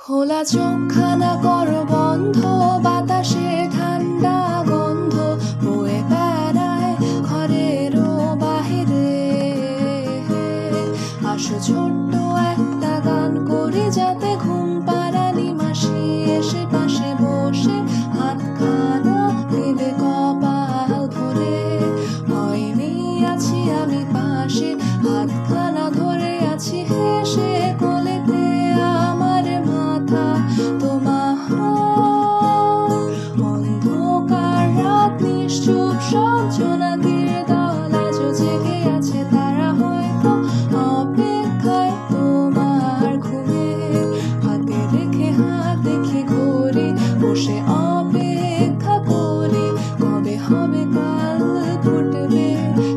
খোলা চোখখানা করো বন্ধ, বাতাসে ঠান্ডা গন্ধ বয়ে বেড়ায় ঘরেরও বাহিরে। আসো ছোট্ট একটা গান করি, যাতে ঘুম পাড়ানি মাসি এসে পাশে বসে হাতখানা দেবে কপাল ভরে। হয়নি আছি আমি পাশে, হাতখানা ধরে আছি হেসে কোলেতে আমার মাথা তোমার। অন্ধকার রাত নিশ্চুপ, সব জোনাকির দল আজও জেগে আছে, তারা হয়তো অপেক্ষায় তোমার ঘুমে। হাতে রেখে হাত দেখি ঘড়ি, বসে অপেক্ষা করি কবে হবে কাল ফুটবে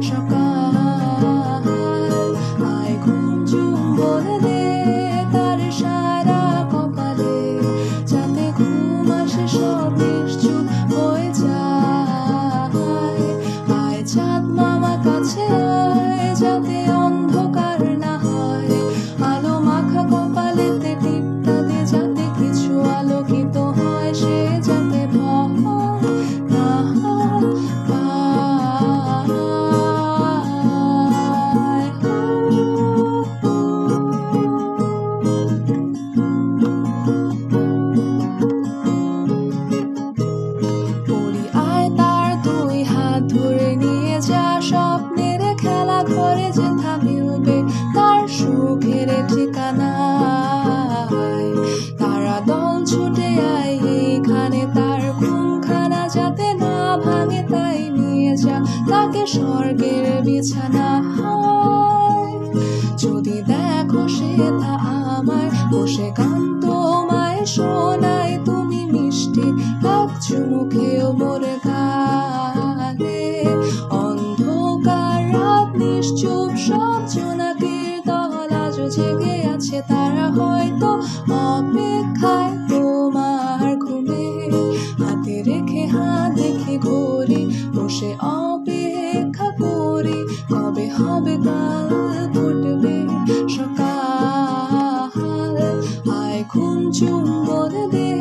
সকাল। আয় ঘুম চুম্বন দে তার সারা কপালে, যাতে ঘুম আসে সব নিশ্চুপ হয়ে যায়। আয় চাঁদ মামা কাছে আয়, যাতে অন্ধকার না হয়। আলো মাখা কপালেতে টিপটা দে, যাতে কিছু আলোকিত হয়, সে যাতে ভয় না পায়। বলি আয় তার দুই হাত ধরে নিয়ে যা, স্বপ্নের খেলা ঘরে যেথা মিলবে তার সুখের ঠিকানায়। তারা দল ছুটে আয় এইখানে, তার ঘুমখানা যাতে না ভাঙে তাই নিয়ে যা তাকে স্বর্গের বিছানা। যদি দেখো সে তা আমায় বসে গান তোমায় শোনায়, তুমি মিষ্টি এক চুমুকেও মোর গালে। অন্ধকার রাত নিশ্চুপ, সব জোনাকির দল আজও জেগে আছে, তারা হয়তো অপেক্ষায় তোমার ঘুমে। হাতে রেখে হাত দেখি ঘড়ি, বসে অপেক্ষা করি কবে হবে কাল ফুটবে সকাল। আয় ঘুম চুম্বন দে